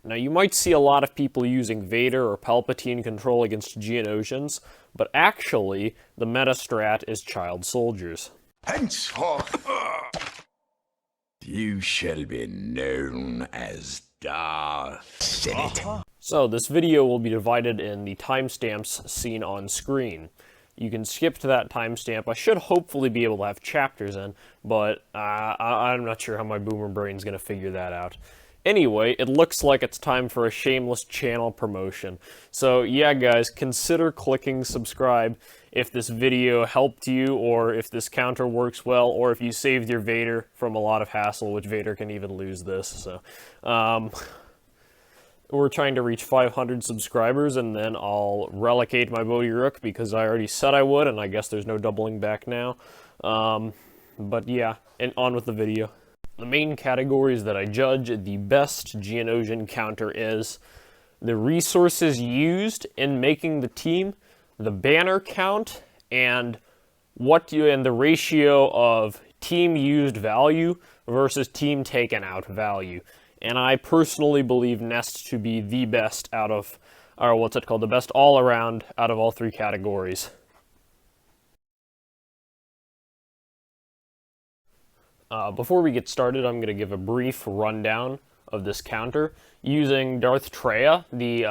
Now, you might see a lot of people using Vader or Palpatine control against Geonosians, but actually, the meta strat is child soldiers. Henceforth, you shall be known as Darth Sith. So, this video will be divided in the timestamps seen on screen. You can skip to that timestamp. I should hopefully be able to have chapters in, but I'm not sure how my boomer brain's going to figure that out. Anyway, it looks like it's time for a shameless channel promotion. So yeah, guys, consider clicking subscribe if this video helped you, or if this counter works well, or if you saved your Vader from a lot of hassle, which Vader can even lose this. So, we're trying to reach 500 subscribers, and then I'll relegate my Bodhi Rook, because I already said I would, and I guess there's no doubling back now. But yeah, and on with the video. The main categories that I judge the best Geonosian counter is the resources used in making the team, the banner count, and the ratio of team used value versus team taken out value. And I personally believe Nest to be the best out of, or the best all around out of all three categories. Before we get started, I'm going to give a brief rundown of this counter. Using Darth Treya, the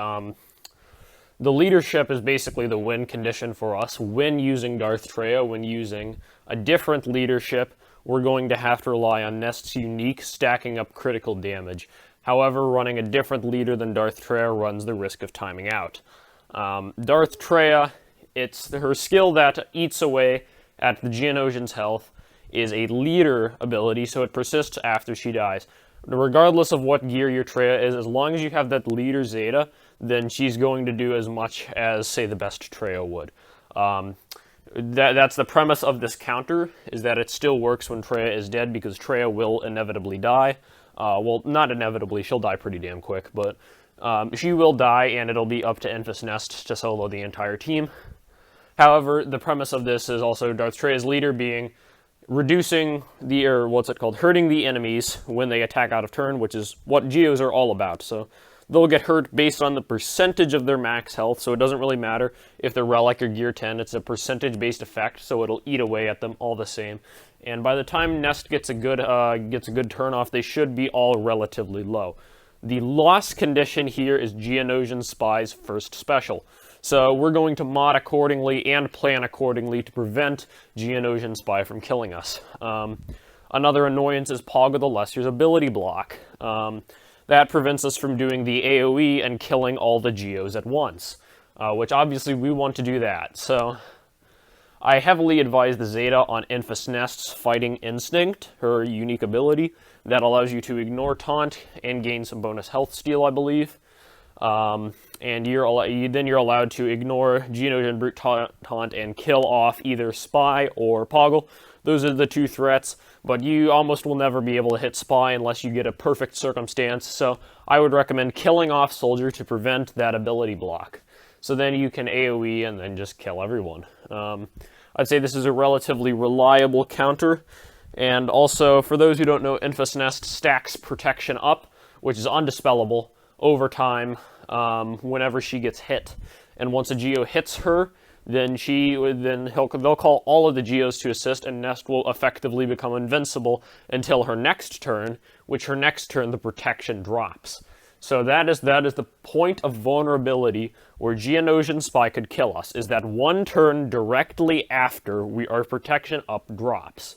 leadership is basically the win condition for us. When using Darth Treya, when using a different leadership, we're going to have to rely on Nest's unique stacking up critical damage. However, running a different leader than Darth Treya runs the risk of timing out. Darth Treya, it's her skill that eats away at the Geonosian's health, is a leader ability, so it persists after she dies. Regardless of what gear your Treya is, as long as you have that leader Zeta, then she's going to do as much as, say, the best Treya would. That's the premise of this counter, is that it still works when Treya is dead, because Treya will inevitably die. Well, not inevitably, she'll die pretty damn quick, but she will die, and it'll be up to Enfys Nest to solo the entire team. However, the premise of this is also Darth Treya's leader being reducing the, hurting the enemies when they attack out of turn, which is what Geos are all about. So they'll get hurt based on the percentage of their max health, so it doesn't really matter if they're Relic or Gear 10, it's a percentage-based effect, so it'll eat away at them all the same. And by the time Nest gets a good turn off, they should be all relatively low. The loss condition here is Geonosian Spy's first special. So we're going to mod accordingly and plan accordingly to prevent Geonosian Spy from killing us. Another annoyance is Pog of the Lesser's ability block. That prevents us from doing the AoE and killing all the Geos at once, which obviously we want to do that. So I heavily advise the Zeta on Enfys Nest's Fighting Instinct, her unique ability that allows you to ignore taunt and gain some bonus health steal, I believe. And then you're allowed to ignore Geonosian Brute Taunt and kill off either Spy or Poggle. Those are the two threats, but you almost will never be able to hit Spy unless you get a perfect circumstance, so I would recommend killing off Soldier to prevent that ability block. So then you can AoE and then just kill everyone. I'd say this is a relatively reliable counter, and also, for those who don't know, Enfys Nest stacks protection up, which is undispellable, over time, whenever she gets hit. And once a Geo hits her, then they'll call all of the Geos to assist, and Nest will effectively become invincible until her next turn, which her next turn the protection drops. So that is the point of vulnerability where Geonosian Spy could kill us, is that one turn directly after our protection up drops.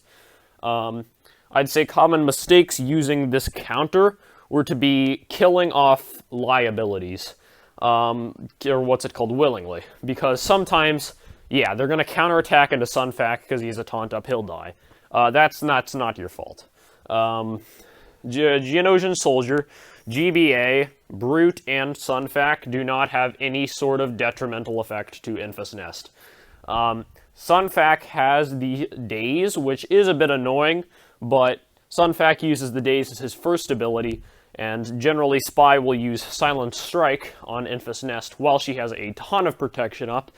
I'd say common mistakes using this counter were to be killing off liabilities, or willingly, because sometimes, yeah, they're going to counterattack into Sunfac because he's a taunt up, he'll die. That's not your fault. Geonosian Soldier, GBA, Brute, and Sunfac do not have any sort of detrimental effect to Enfys Nest. Sunfac has the Daze, which is a bit annoying, but Sunfac uses the Daze as his first ability, and generally Spy will use Silent Strike on Enfys Nest while she has a ton of protection up,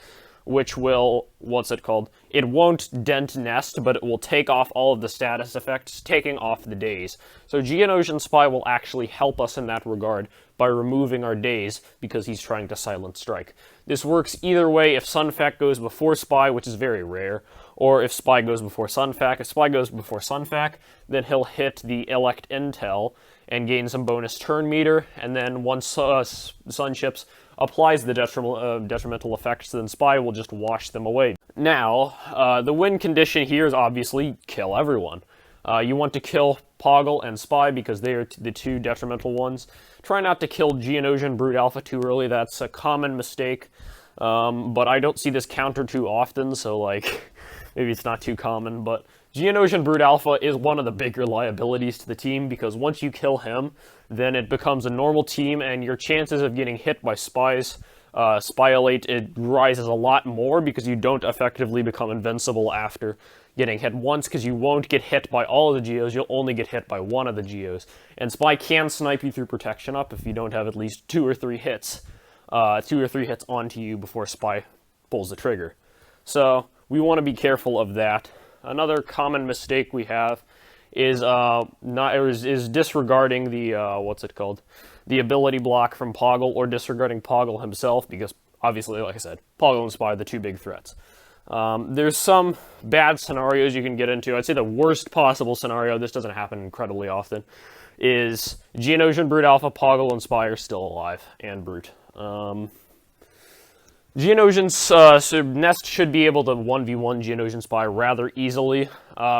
which will, what's it called? It won't dent Nest, but it will take off all of the status effects, taking off the days. So Geonosian Spy will actually help us in that regard by removing our days, because he's trying to silent strike. This works either way if Sunfac goes before Spy, which is very rare, or if Spy goes before Sunfac. If Spy goes before Sunfac, then he'll hit the Elect Intel and gain some bonus turn meter, and then once Sunships applies the detrimental effects, then Spy will just wash them away. Now, the win condition here is obviously kill everyone. You want to kill Poggle and Spy because they are the two detrimental ones. Try not to kill Geonosian Brute Alpha too early, that's a common mistake. But I don't see this counter too often, so like, maybe it's not too common, but Geonosian Brute Alpha is one of the bigger liabilities to the team, because once you kill him, then it becomes a normal team, and your chances of getting hit by Spies, Spyolate, it rises a lot more, because you don't effectively become invincible after getting hit once, because you won't get hit by all of the Geos, you'll only get hit by one of the Geos. And Spy can snipe you through protection up if you don't have at least 2 or 3 hits. 2 or 3 hits onto you before Spy pulls the trigger. So, we want to be careful of that. Another common mistake we have is disregarding the, what's it called? The ability block from Poggle, or disregarding Poggle himself, because obviously, like I said, Poggle and Spy are the two big threats. There's some bad scenarios you can get into. I'd say the worst possible scenario, this doesn't happen incredibly often, is Geonosian Brute Alpha, Poggle, and Spy are still alive, and Brute. Geonosian's Nest should be able to 1v1 Geonosian Spy rather easily.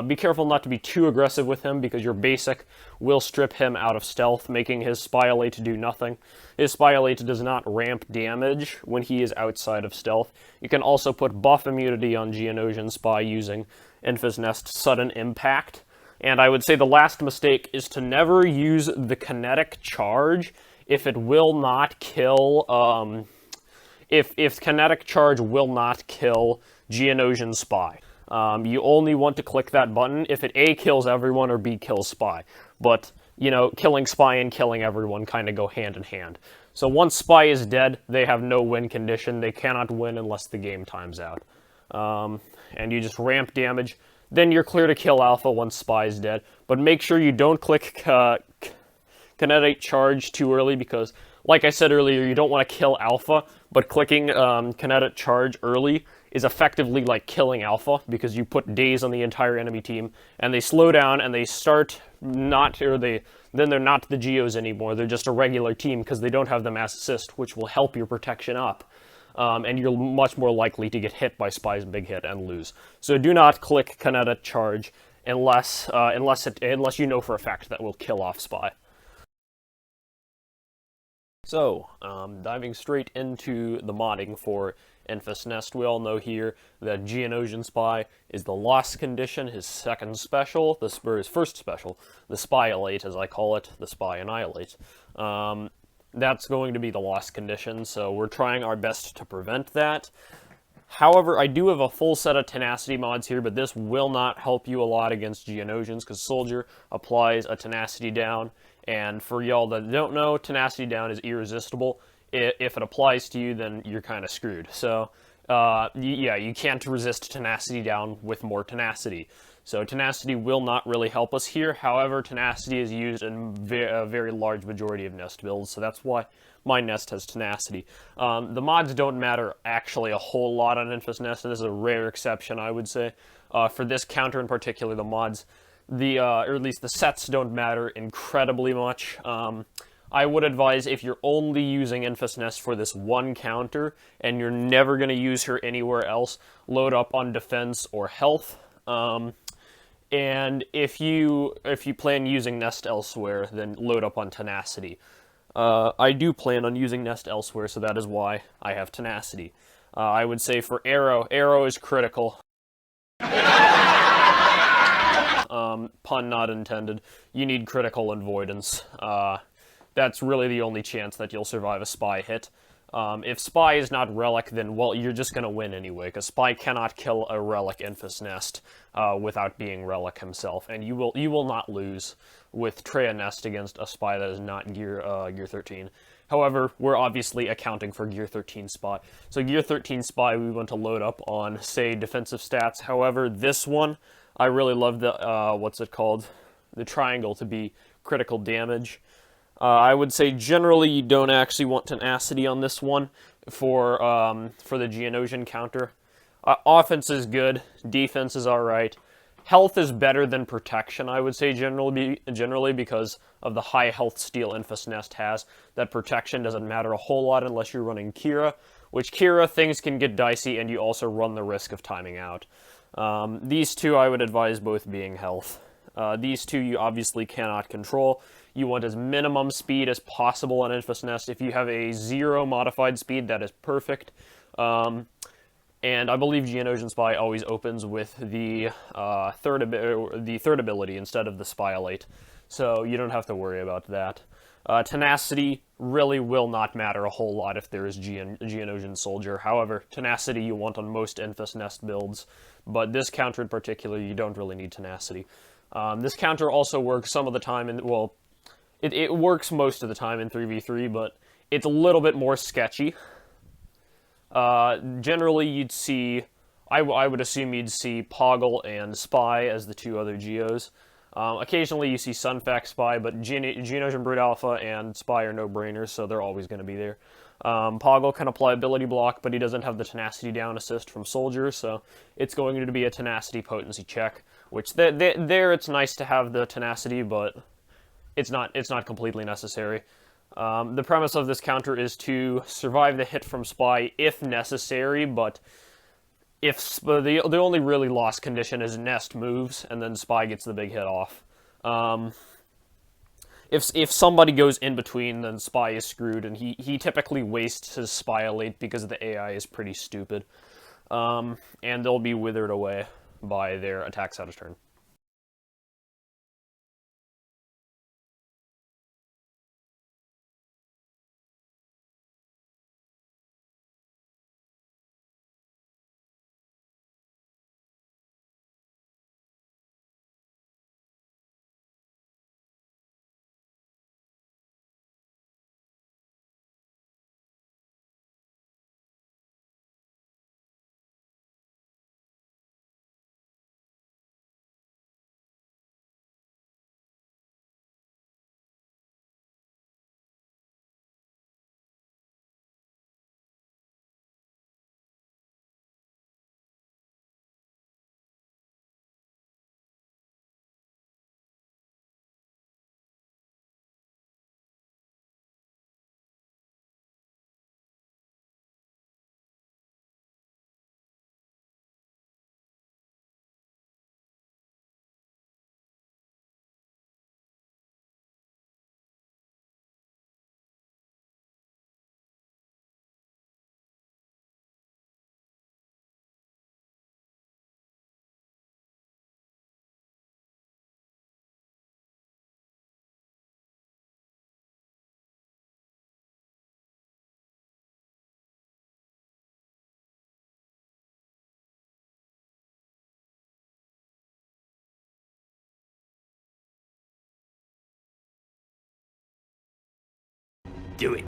Be careful not to be too aggressive with him, because your basic will strip him out of stealth, making his Spyolate do nothing. His Spyolate does not ramp damage when he is outside of stealth. You can also put buff immunity on Geonosian Spy using Enfys Nest Sudden Impact. And I would say the last mistake is to never use the kinetic charge if it will not kill, if kinetic charge will not kill Geonosian Spy. You only want to click that button if it A, kills everyone, or B, kills Spy. But, you know, killing Spy and killing everyone kind of go hand in hand. So once Spy is dead, they have no win condition. They cannot win unless the game times out. And you just ramp damage. Then you're clear to kill Alpha once Spy is dead. But make sure you don't click kinetic charge too early, because, like I said earlier, you don't want to kill Alpha, but clicking kinetic charge early is effectively like killing Alpha, because you put days on the entire enemy team, and they slow down, and they start not, or then they're not the Geos anymore, they're just a regular team, because they don't have the mass assist, which will help your protection up. And you're much more likely to get hit by Spy's big hit and lose. So do not click kinetic charge unless you know for a fact that will kill off Spy. So, diving straight into the modding for Enfys Nest, we all know here that Geonosian Spy is the lost condition, his second special, his first special, the Spyolate, as I call it, the Spy Annihilate. That's going to be the lost condition, so we're trying our best to prevent that. However, I do have a full set of tenacity mods here, but this will not help you a lot against Geonosians, because Soldier applies a tenacity down, and for y'all that don't know, tenacity down is irresistible. If it applies to you, then you're kind of screwed. So, yeah, you can't resist tenacity down with more tenacity. So tenacity will not really help us here. However, tenacity is used in a very large majority of Nest builds, so that's why my Nest has tenacity. The mods don't matter actually a whole lot on Enfys Nest, and this is a rare exception, I would say. For this counter in particular, the mods, or at least the sets don't matter incredibly much. I would advise, if you're only using Enfys Nest for this one counter, and you're never going to use her anywhere else, load up on defense or health. And if you plan using Nest elsewhere, then load up on tenacity. I do plan on using Nest elsewhere, so that is why I have tenacity. I would say for Arrow is critical. Pun not intended. You need critical avoidance. That's really the only chance that you'll survive a Spy hit. If Spy is not Relic, then, well, you're just going to win anyway, because Spy cannot kill a Relic Enfys Nest without being Relic himself, and you will not lose with Traya Nest against a Spy that is not gear 13. However, we're obviously accounting for Gear 13 Spy. So Gear 13 Spy we want to load up on, say, defensive stats. However, this one, I really love the, what's it called? The triangle to be critical damage. I would say generally you don't actually want tenacity on this one for the geonosian counter. Offense is good, defense is alright. Health is better than protection, I would say, generally because of the high health steal Enfys Nest has. That protection doesn't matter a whole lot unless you're running Kira, which Kira, things can get dicey, and you also run the risk of timing out. These two I would advise both being health. These two you obviously cannot control. You want as minimum speed as possible on Enfys Nest. If you have a 0 modified speed, that is perfect. And I believe Geonosian Spy always opens with the third ability instead of the Spyolate, so you don't have to worry about that. Tenacity really will not matter a whole lot if there is Geonosian Soldier. However, Tenacity you want on most Enfys Nest builds, but this counter in particular, you don't really need Tenacity. This counter also works some of the time in, well, it works most of the time in 3v3, but it's a little bit more sketchy. Generally, you'd see, I would assume you'd see Poggle and Spy as the two other Geos. Occasionally you see Sunfac Spy, but Geonosian Brute Alpha and Spy are no-brainers, so they're always going to be there. Poggle can apply ability block, but he doesn't have the Tenacity down assist from Soldier, so it's going to be a Tenacity potency check, which there it's nice to have the Tenacity, but it's not completely necessary. The premise of this counter is to survive the hit from Spy if necessary, but if the only really lost condition is Nest moves, and then Spy gets the big hit off. If somebody goes in between, then Spy is screwed, and he typically wastes his Spyolate because the AI is pretty stupid. And they'll be withered away by their attacks out of turn. Do it.